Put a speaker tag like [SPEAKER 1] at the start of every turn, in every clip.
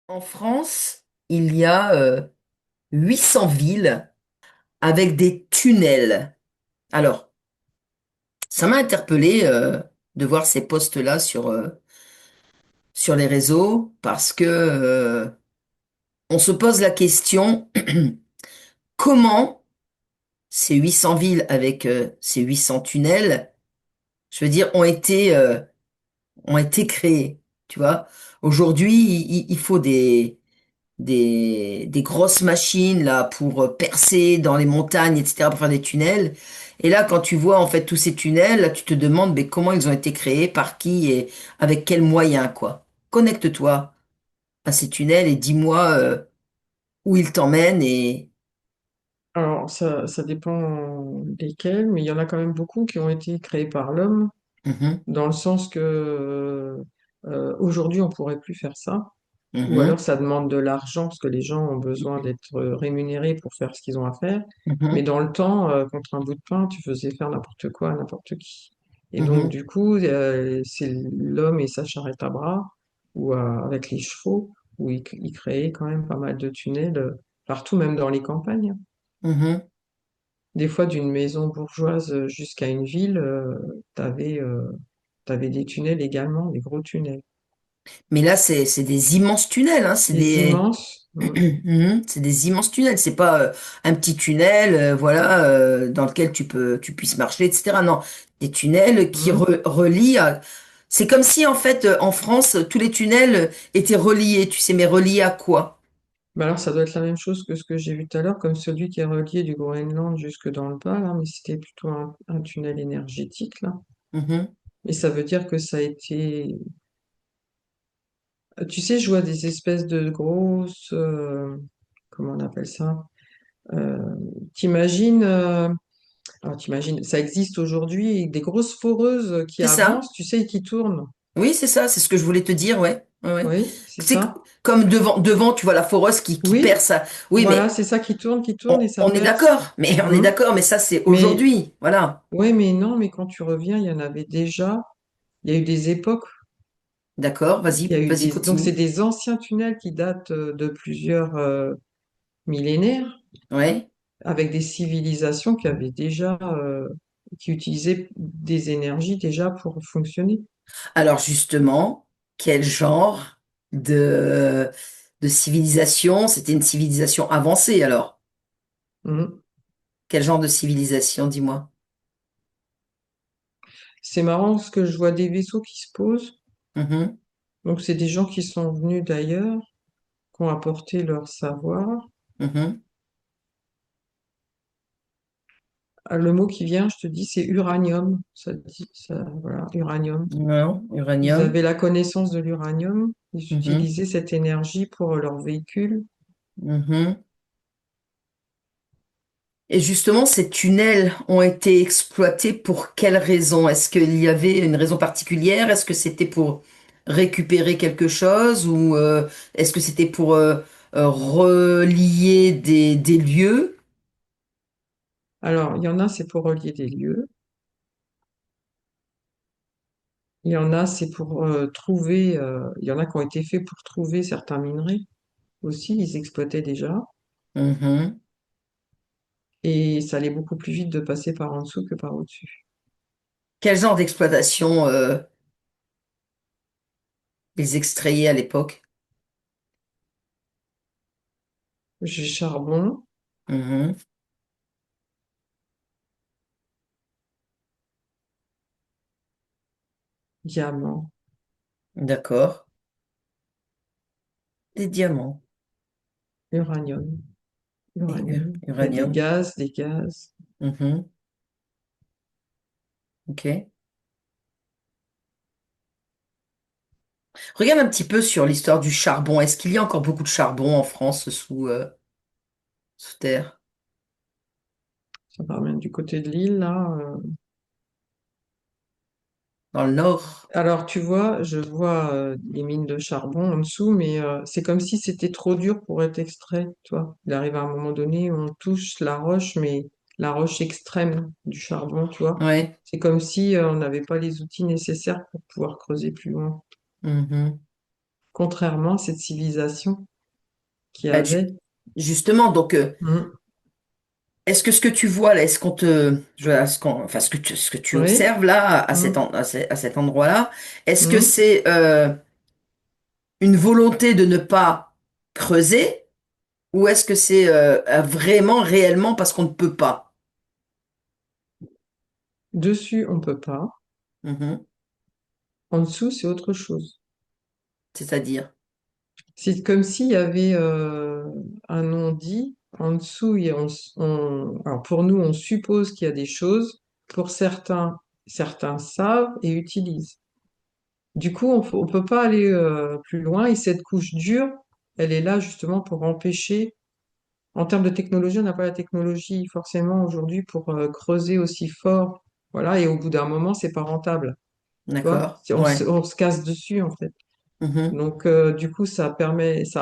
[SPEAKER 1] En France, il y a 800 villes avec des tunnels. Alors, ça m'a interpellé de voir ces posts-là sur les réseaux parce que on se pose la question comment ces 800 villes avec ces 800 tunnels, je veux dire, ont été créées. Tu vois, aujourd'hui, il faut des grosses machines là pour percer dans les montagnes, etc., pour faire des tunnels. Et là, quand tu vois en fait tous ces tunnels, là, tu te demandes mais comment ils ont été créés, par qui et avec quels moyens, quoi. Connecte-toi à ces tunnels et dis-moi où ils t'emmènent et...
[SPEAKER 2] Alors, ça dépend desquels, mais il y en a quand même beaucoup qui ont été créés par l'homme,
[SPEAKER 1] Mhm,
[SPEAKER 2] dans le sens que aujourd'hui, on pourrait plus faire ça. Ou alors,
[SPEAKER 1] mhm,
[SPEAKER 2] ça demande de l'argent, parce que les gens ont besoin d'être rémunérés pour faire ce qu'ils ont à faire. Mais
[SPEAKER 1] mhm,
[SPEAKER 2] dans le temps, contre un bout de pain, tu faisais faire n'importe quoi à n'importe qui. Et donc,
[SPEAKER 1] mhm,
[SPEAKER 2] du coup, c'est l'homme et sa charrette à bras, ou avec les chevaux, où il créait quand même pas mal de tunnels partout, même dans les campagnes.
[SPEAKER 1] mhm.
[SPEAKER 2] Des fois, d'une maison bourgeoise jusqu'à une ville, t'avais des tunnels également, des gros tunnels.
[SPEAKER 1] Mais là, c'est des immenses tunnels, hein,
[SPEAKER 2] Des immenses.
[SPEAKER 1] Mhm. C'est des immenses tunnels. C'est pas un petit tunnel, voilà, dans lequel tu puisses marcher, etc. Non, des tunnels qui
[SPEAKER 2] Mhm.
[SPEAKER 1] relient à... C'est comme si, en fait, en France, tous les tunnels étaient reliés, tu sais, mais reliés à quoi?
[SPEAKER 2] Bah alors, ça doit être la même chose que ce que j'ai vu tout à l'heure, comme celui qui est relié du Groenland jusque dans le bas, là, mais c'était plutôt un tunnel énergétique, là.
[SPEAKER 1] Mhm.
[SPEAKER 2] Et ça veut dire que ça a été... Tu sais, je vois des espèces de grosses... comment on appelle ça? Euh, t'imagines... alors, t'imagines, ça existe aujourd'hui, des grosses foreuses qui
[SPEAKER 1] C'est ça.
[SPEAKER 2] avancent, tu sais, et qui tournent.
[SPEAKER 1] Oui, c'est ça, c'est ce que je voulais te dire, ouais. Ouais, ouais.
[SPEAKER 2] Oui, c'est
[SPEAKER 1] C'est
[SPEAKER 2] ça.
[SPEAKER 1] comme devant, tu vois la foreuse qui
[SPEAKER 2] Oui,
[SPEAKER 1] perce. Oui,
[SPEAKER 2] voilà,
[SPEAKER 1] mais
[SPEAKER 2] c'est ça qui tourne et ça
[SPEAKER 1] on est
[SPEAKER 2] perce.
[SPEAKER 1] d'accord, mais on est
[SPEAKER 2] Hein.
[SPEAKER 1] d'accord, mais ça, c'est
[SPEAKER 2] Mais
[SPEAKER 1] aujourd'hui, voilà.
[SPEAKER 2] oui, mais non, mais quand tu reviens, il y en avait déjà. Il y a eu des époques.
[SPEAKER 1] D'accord,
[SPEAKER 2] Il y a eu
[SPEAKER 1] vas-y,
[SPEAKER 2] donc c'est
[SPEAKER 1] continue.
[SPEAKER 2] des anciens tunnels qui datent de plusieurs millénaires,
[SPEAKER 1] Ouais.
[SPEAKER 2] avec des civilisations qui avaient déjà, qui utilisaient des énergies déjà pour fonctionner.
[SPEAKER 1] Alors justement, quel genre de, de civilisation? C'était une civilisation avancée alors.
[SPEAKER 2] Mhm.
[SPEAKER 1] Quel genre de civilisation, dis-moi?
[SPEAKER 2] C'est marrant parce que je vois des vaisseaux qui se posent.
[SPEAKER 1] Mhm,
[SPEAKER 2] Donc c'est des gens qui sont venus d'ailleurs, qui ont apporté leur savoir.
[SPEAKER 1] mhm.
[SPEAKER 2] Ah, le mot qui vient, je te dis, c'est uranium. Voilà, uranium.
[SPEAKER 1] Non,
[SPEAKER 2] Ils
[SPEAKER 1] uranium.
[SPEAKER 2] avaient la connaissance de l'uranium. Ils
[SPEAKER 1] Mhm,
[SPEAKER 2] utilisaient cette énergie pour leurs véhicules.
[SPEAKER 1] mhm. Et justement, ces tunnels ont été exploités pour quelle raison? Est-ce qu'il y avait une raison particulière? Est-ce que c'était pour récupérer quelque chose ou est-ce que c'était pour relier des lieux?
[SPEAKER 2] Alors, il y en a, c'est pour relier des lieux. Il y en a, c'est pour trouver. Il y en a qui ont été faits pour trouver certains minerais aussi. Ils exploitaient déjà.
[SPEAKER 1] Mhm.
[SPEAKER 2] Et ça allait beaucoup plus vite de passer par en dessous que par au-dessus.
[SPEAKER 1] Quel genre d'exploitation ils extrayaient à l'époque?
[SPEAKER 2] J'ai charbon,
[SPEAKER 1] Mhm.
[SPEAKER 2] diamant,
[SPEAKER 1] D'accord. Des diamants
[SPEAKER 2] uranium.
[SPEAKER 1] et
[SPEAKER 2] Uranium. Il y a des
[SPEAKER 1] uranium.
[SPEAKER 2] gaz, des gaz.
[SPEAKER 1] Mhm. Ok. Regarde un petit peu sur l'histoire du charbon. Est-ce qu'il y a encore beaucoup de charbon en France sous terre?
[SPEAKER 2] Ça part même du côté de l'île, là.
[SPEAKER 1] Dans le nord?
[SPEAKER 2] Alors, tu vois, je vois les mines de charbon en dessous, mais c'est comme si c'était trop dur pour être extrait, tu vois. Il arrive à un moment donné où on touche la roche, mais la roche extrême du charbon, tu vois.
[SPEAKER 1] Ouais.
[SPEAKER 2] C'est comme si on n'avait pas les outils nécessaires pour pouvoir creuser plus loin.
[SPEAKER 1] Mhm.
[SPEAKER 2] contrairement à cette civilisation qui
[SPEAKER 1] Bah,
[SPEAKER 2] avait.
[SPEAKER 1] justement, donc,
[SPEAKER 2] Mm.
[SPEAKER 1] est-ce que ce que tu vois là, est-ce qu'on te, enfin, ce que tu
[SPEAKER 2] Oui.
[SPEAKER 1] observes là,
[SPEAKER 2] Mm.
[SPEAKER 1] à cet endroit-là, est-ce que
[SPEAKER 2] Mm.
[SPEAKER 1] c'est une volonté de ne pas creuser ou est-ce que c'est vraiment, réellement parce qu'on ne peut pas?
[SPEAKER 2] Dessus, on peut pas.
[SPEAKER 1] Mhm.
[SPEAKER 2] En dessous, c'est autre chose.
[SPEAKER 1] C'est-à-dire,
[SPEAKER 2] C'est comme s'il y avait un non-dit. En dessous, alors pour nous, on suppose qu'il y a des choses. Pour certains, certains savent et utilisent. Du coup, on peut pas aller plus loin. Et cette couche dure, elle est là justement pour empêcher. En termes de technologie, on n'a pas la technologie forcément aujourd'hui pour creuser aussi fort. Voilà. Et au bout d'un moment, c'est pas rentable. Tu vois?
[SPEAKER 1] d'accord? Ouais.
[SPEAKER 2] On se casse dessus en fait.
[SPEAKER 1] Mhm.
[SPEAKER 2] Donc, du coup, ça a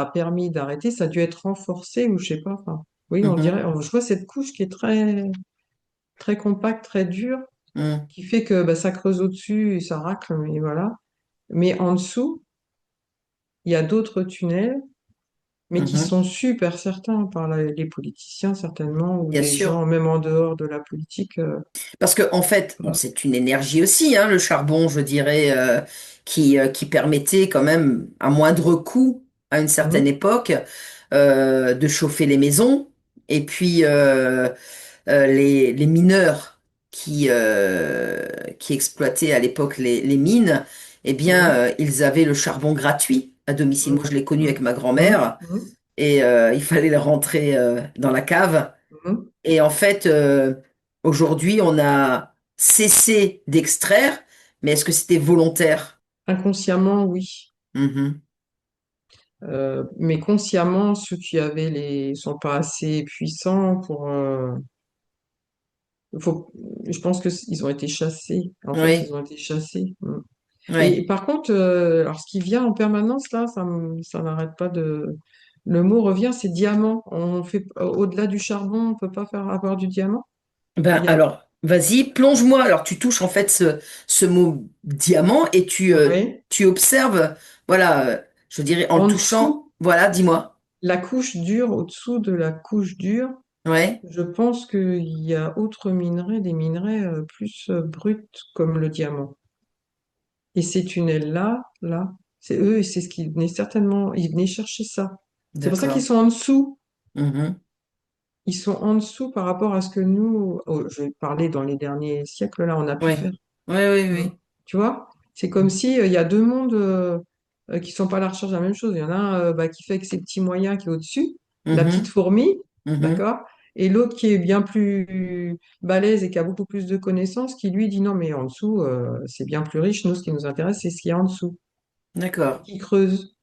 [SPEAKER 2] permis d'arrêter. Ça a dû être renforcé ou je sais pas. Enfin, oui, on
[SPEAKER 1] Mhm.
[SPEAKER 2] dirait. Je vois cette couche qui est très compacte, très dure,
[SPEAKER 1] Mhm.
[SPEAKER 2] qui fait que bah, ça creuse au-dessus et ça racle. Mais voilà. Mais en dessous, il y a d'autres tunnels, mais qui
[SPEAKER 1] Mhm.
[SPEAKER 2] sont super certains par les politiciens certainement ou
[SPEAKER 1] Bien
[SPEAKER 2] des
[SPEAKER 1] sûr.
[SPEAKER 2] gens même en dehors de la politique.
[SPEAKER 1] Parce que en fait, bon, c'est une énergie aussi, hein, le charbon, je dirais, qui permettait quand même, à moindre coût, à une certaine
[SPEAKER 2] Mhm,
[SPEAKER 1] époque, de chauffer les maisons. Et puis, les mineurs qui exploitaient à l'époque les mines, eh bien,
[SPEAKER 2] mhm,
[SPEAKER 1] ils avaient le charbon gratuit à domicile. Moi, je l'ai connu avec
[SPEAKER 2] mhm,
[SPEAKER 1] ma
[SPEAKER 2] mhm,
[SPEAKER 1] grand-mère
[SPEAKER 2] mhm,
[SPEAKER 1] et il fallait le rentrer dans la cave.
[SPEAKER 2] mhm.
[SPEAKER 1] Et en fait, aujourd'hui, on a cessé d'extraire, mais est-ce que c'était volontaire?
[SPEAKER 2] Inconsciemment, oui.
[SPEAKER 1] Mhm.
[SPEAKER 2] Mais consciemment, ceux qui avaient sont pas assez puissants pour. Faut, je pense que ils ont été chassés. En fait,
[SPEAKER 1] Oui,
[SPEAKER 2] ils ont été chassés. Mm. Et
[SPEAKER 1] oui.
[SPEAKER 2] par contre, alors ce qui vient en permanence là, ça n'arrête pas de. Le mot revient, c'est diamant. On fait au-delà du charbon, on peut pas faire avoir du diamant.
[SPEAKER 1] Ben
[SPEAKER 2] Il y a,
[SPEAKER 1] alors, vas-y, plonge-moi. Alors, tu touches en fait ce mot diamant et
[SPEAKER 2] ouais,
[SPEAKER 1] tu observes, voilà, je dirais en le
[SPEAKER 2] en
[SPEAKER 1] touchant,
[SPEAKER 2] dessous,
[SPEAKER 1] voilà, dis-moi.
[SPEAKER 2] la couche dure, au-dessous de la couche dure,
[SPEAKER 1] Ouais.
[SPEAKER 2] je pense qu'il y a autres minerais, des minerais plus bruts comme le diamant. Et ces tunnels-là, c'est eux, et c'est ce qu'ils venaient certainement, ils venaient chercher ça. C'est pour ça qu'ils
[SPEAKER 1] D'accord.
[SPEAKER 2] sont en dessous.
[SPEAKER 1] Mhm.
[SPEAKER 2] Ils sont en dessous par rapport à ce que nous, oh, je vais parler dans les derniers siècles, là, on a pu
[SPEAKER 1] Ouais.
[SPEAKER 2] faire.
[SPEAKER 1] Ouais, oui,
[SPEAKER 2] Mm.
[SPEAKER 1] oui.
[SPEAKER 2] Tu vois? C'est comme si il y a deux mondes qui sont pas à la recherche de la même chose. Il y en a un bah, qui fait avec ses petits moyens qui est au-dessus, la petite
[SPEAKER 1] Mhm.
[SPEAKER 2] fourmi,
[SPEAKER 1] Mhm.
[SPEAKER 2] d'accord? Et l'autre qui est bien plus balèze et qui a beaucoup plus de connaissances, qui lui dit non, mais en dessous, c'est bien plus riche. Nous, ce qui nous intéresse, c'est ce qu'il y a en dessous. Et
[SPEAKER 1] D'accord.
[SPEAKER 2] qui creuse.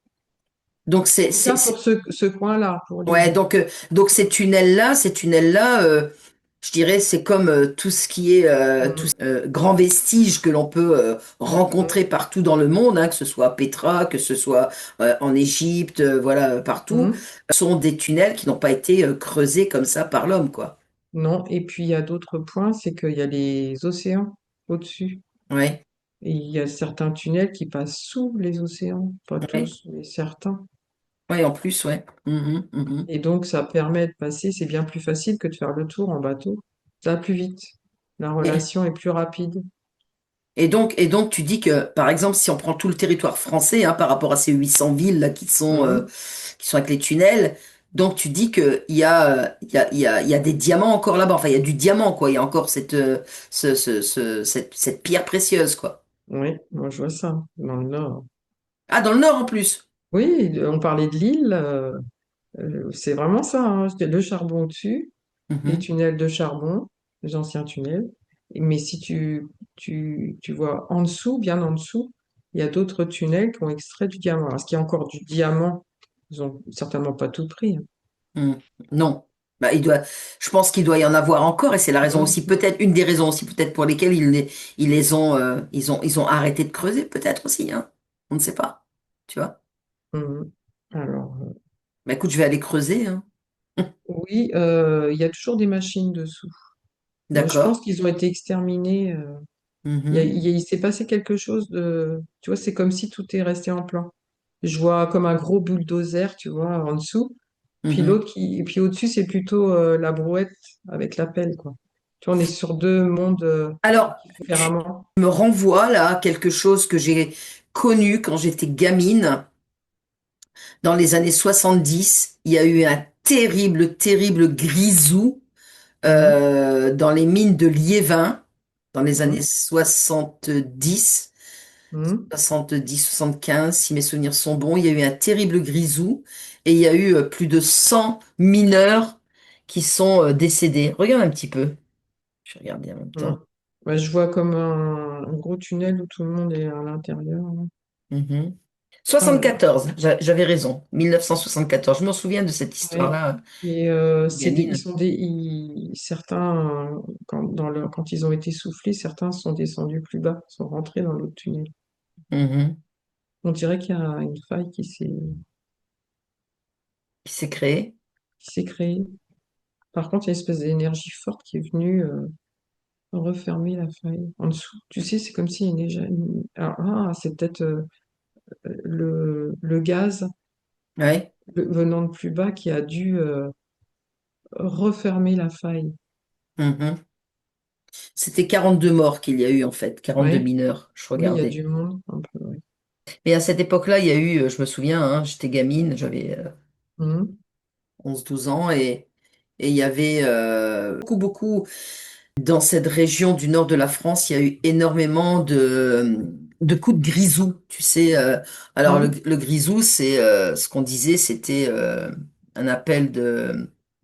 [SPEAKER 1] Donc,
[SPEAKER 2] En tout cas, pour ce coin-là, pour
[SPEAKER 1] ouais,
[SPEAKER 2] l'île.
[SPEAKER 1] donc ces tunnels-là, je dirais, c'est comme tout ce qui est
[SPEAKER 2] Mm.
[SPEAKER 1] grand vestige que l'on peut rencontrer
[SPEAKER 2] Mm.
[SPEAKER 1] partout dans le monde, hein, que ce soit à Petra, que ce soit en Égypte, voilà, partout,
[SPEAKER 2] Mm.
[SPEAKER 1] sont des tunnels qui n'ont pas été creusés comme ça par l'homme, quoi.
[SPEAKER 2] Non, et puis il y a d'autres points, c'est qu'il y a les océans au-dessus.
[SPEAKER 1] Ouais,
[SPEAKER 2] Et il y a certains tunnels qui passent sous les océans, pas
[SPEAKER 1] ouais,
[SPEAKER 2] tous, mais certains.
[SPEAKER 1] ouais, en plus, ouais. Mhm, mhm.
[SPEAKER 2] Et donc ça permet de passer, c'est bien plus facile que de faire le tour en bateau. Ça va plus vite. La
[SPEAKER 1] Et,
[SPEAKER 2] relation est plus rapide.
[SPEAKER 1] et donc, tu dis que, par exemple, si on prend tout le territoire français, hein, par rapport à ces 800 villes là,
[SPEAKER 2] Mhm.
[SPEAKER 1] qui sont avec les tunnels, donc tu dis qu'il y a, il y a des diamants encore là-bas. Enfin, il y a du diamant, quoi. Il y a encore cette pierre précieuse, quoi.
[SPEAKER 2] Oui, moi je vois ça dans le nord.
[SPEAKER 1] Ah, dans le nord en plus.
[SPEAKER 2] Oui, on parlait de l'île, c'est vraiment ça, hein. Le charbon au-dessus, les
[SPEAKER 1] Mhm,
[SPEAKER 2] tunnels de charbon, les anciens tunnels. Mais si tu vois en dessous, bien en dessous, il y a d'autres tunnels qui ont extrait du diamant. Est-ce qu'il y a encore du diamant? Ils ont certainement pas tout pris, hein.
[SPEAKER 1] mhm. Non. Bah, je pense qu'il doit y en avoir encore, et c'est la raison aussi,
[SPEAKER 2] Mhm,
[SPEAKER 1] peut-être, une des raisons aussi, peut-être pour lesquelles ils les ont, ils ont arrêté de creuser, peut-être aussi, hein. On ne sait pas. Tu vois?
[SPEAKER 2] mhm. Alors,
[SPEAKER 1] Bah écoute, je vais aller creuser, hein.
[SPEAKER 2] oui, il y a toujours des machines dessous. Moi, je
[SPEAKER 1] D'accord.
[SPEAKER 2] pense qu'ils ont été exterminés.
[SPEAKER 1] Mhm.
[SPEAKER 2] Il s'est passé quelque chose de. Tu vois, c'est comme si tout est resté en plan. je vois comme un gros bulldozer, tu vois, en dessous. Puis
[SPEAKER 1] Mhm.
[SPEAKER 2] l'autre et puis au-dessus, c'est plutôt la brouette avec la pelle, quoi. Tu vois, on est sur deux mondes
[SPEAKER 1] Alors, tu
[SPEAKER 2] différemment.
[SPEAKER 1] me renvoies là à quelque chose que j'ai connu quand j'étais gamine. Dans les années 70, il y a eu un terrible, terrible grisou
[SPEAKER 2] Hum,
[SPEAKER 1] dans les mines de Liévin, dans les années
[SPEAKER 2] hum,
[SPEAKER 1] 70,
[SPEAKER 2] hum.
[SPEAKER 1] 70, 75, si mes souvenirs sont bons. Il y a eu un terrible grisou et il y a eu plus de 100 mineurs qui sont décédés. Regarde un petit peu. Je vais regarder en même temps.
[SPEAKER 2] Hum. Bah, je vois comme un gros tunnel où tout le monde est à l'intérieur, là.
[SPEAKER 1] Mhm.
[SPEAKER 2] Ah là là.
[SPEAKER 1] 74, j'avais raison. 1974. Je m'en souviens de cette
[SPEAKER 2] Ouais.
[SPEAKER 1] histoire-là,
[SPEAKER 2] Et ils
[SPEAKER 1] gamine.
[SPEAKER 2] sont certains, quand ils ont été soufflés, certains sont descendus plus bas, sont rentrés dans l'autre tunnel.
[SPEAKER 1] Mhm.
[SPEAKER 2] On dirait qu'il y a une faille
[SPEAKER 1] Qui s'est créé.
[SPEAKER 2] qui s'est créée. Par contre, il y a une espèce d'énergie forte qui est venue refermer la faille en dessous. Tu sais, c'est comme si c'est peut-être le gaz
[SPEAKER 1] Ouais.
[SPEAKER 2] venant de plus bas qui a dû refermer la faille.
[SPEAKER 1] Mhm. C'était 42 morts qu'il y a eu en fait, 42
[SPEAKER 2] Ouais.
[SPEAKER 1] mineurs, je
[SPEAKER 2] Oui, il y a
[SPEAKER 1] regardais.
[SPEAKER 2] du monde un peu. Ouais.
[SPEAKER 1] Mais à cette époque-là, il y a eu, je me souviens, hein, j'étais gamine, j'avais
[SPEAKER 2] Mhm.
[SPEAKER 1] 11-12 ans et il y avait beaucoup, beaucoup, dans cette région du nord de la France, il y a eu énormément de coups de grisou. Tu sais, alors
[SPEAKER 2] Mhm.
[SPEAKER 1] le grisou, c'est ce qu'on disait, c'était un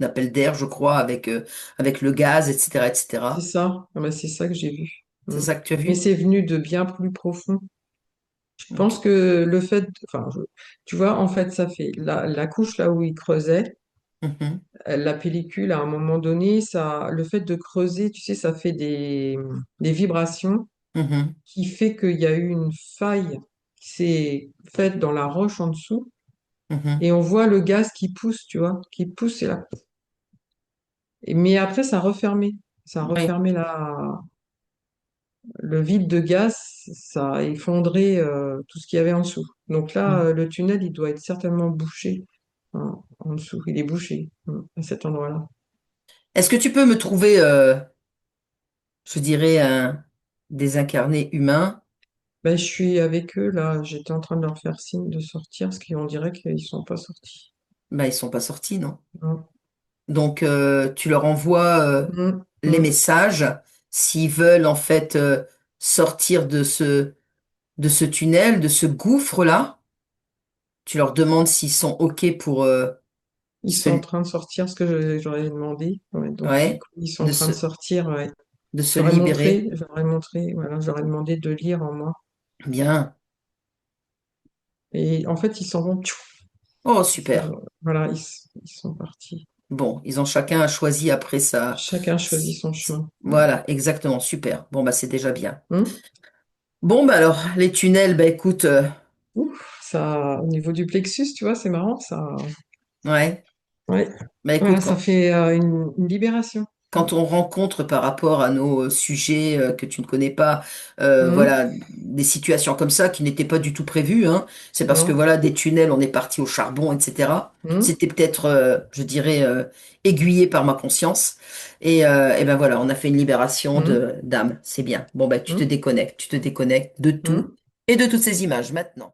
[SPEAKER 1] un appel d'air, je crois, avec le gaz, etc.,
[SPEAKER 2] C'est
[SPEAKER 1] etc.
[SPEAKER 2] ça. Ah bah, c'est ça que j'ai vu.
[SPEAKER 1] C'est
[SPEAKER 2] Mhm.
[SPEAKER 1] ça que tu as
[SPEAKER 2] Mais
[SPEAKER 1] vu?
[SPEAKER 2] c'est venu de bien plus profond. Je
[SPEAKER 1] Ok.
[SPEAKER 2] pense que tu vois, en fait, ça fait la couche là où il creusait,
[SPEAKER 1] Mhm,
[SPEAKER 2] la pellicule, à un moment donné, le fait de creuser, tu sais, ça fait des vibrations
[SPEAKER 1] mhm,
[SPEAKER 2] qui fait qu'il y a eu une faille qui s'est faite dans la roche en dessous
[SPEAKER 1] mhm.
[SPEAKER 2] et on voit le gaz qui pousse, tu vois, qui pousse et là. Mais après, ça a refermé. Ça a
[SPEAKER 1] Oui.
[SPEAKER 2] refermé le vide de gaz, ça a effondré tout ce qu'il y avait en dessous. Donc là,
[SPEAKER 1] Mhm.
[SPEAKER 2] le tunnel, il doit être certainement bouché en dessous. Il est bouché à cet endroit-là.
[SPEAKER 1] Est-ce que tu peux me trouver, je dirais, un désincarné humain?
[SPEAKER 2] Ben, je suis avec eux, là. J'étais en train de leur faire signe de sortir, parce qu'on dirait qu'ils sont pas sortis.
[SPEAKER 1] Ben, ils sont pas sortis, non?
[SPEAKER 2] Non.
[SPEAKER 1] Donc, tu leur envoies
[SPEAKER 2] Mm,
[SPEAKER 1] les
[SPEAKER 2] mm.
[SPEAKER 1] messages s'ils veulent en fait sortir de ce tunnel, de ce gouffre-là. Tu leur demandes s'ils sont OK pour
[SPEAKER 2] Ils
[SPEAKER 1] se,
[SPEAKER 2] sont en train de sortir ce que j'aurais demandé. Ouais, donc, du
[SPEAKER 1] ouais,
[SPEAKER 2] coup, ils sont en train de sortir. Ouais.
[SPEAKER 1] de se libérer.
[SPEAKER 2] J'aurais montré, voilà, j'aurais demandé de lire en moi.
[SPEAKER 1] Bien.
[SPEAKER 2] Et en fait, ils s'en vont.
[SPEAKER 1] Oh, super.
[SPEAKER 2] Voilà, ils sont partis.
[SPEAKER 1] Bon, ils ont chacun choisi après ça.
[SPEAKER 2] Chacun choisit son chemin.
[SPEAKER 1] Voilà, exactement, super. Bon, bah, c'est déjà bien.
[SPEAKER 2] Hmm.
[SPEAKER 1] Bon, bah alors, les tunnels, bah écoute,
[SPEAKER 2] Ouf, ça, au niveau du plexus, tu vois, c'est marrant, ça.
[SPEAKER 1] ouais,
[SPEAKER 2] Ouais.
[SPEAKER 1] bah écoute,
[SPEAKER 2] Voilà, ça fait une libération. Hmm.
[SPEAKER 1] quand on rencontre par rapport à nos sujets que tu ne connais pas,
[SPEAKER 2] Hmm.
[SPEAKER 1] voilà, des situations comme ça qui n'étaient pas du tout prévues, hein, c'est parce que
[SPEAKER 2] Non.
[SPEAKER 1] voilà, des tunnels, on est parti au charbon, etc.
[SPEAKER 2] Hmm.
[SPEAKER 1] C'était peut-être, je dirais, aiguillé par ma conscience. Et ben voilà, on a fait une libération
[SPEAKER 2] Hmm.
[SPEAKER 1] de d'âme. C'est bien. Bon, bah
[SPEAKER 2] Hmm.
[SPEAKER 1] tu te déconnectes de tout
[SPEAKER 2] Hmm.
[SPEAKER 1] et de toutes ces images maintenant.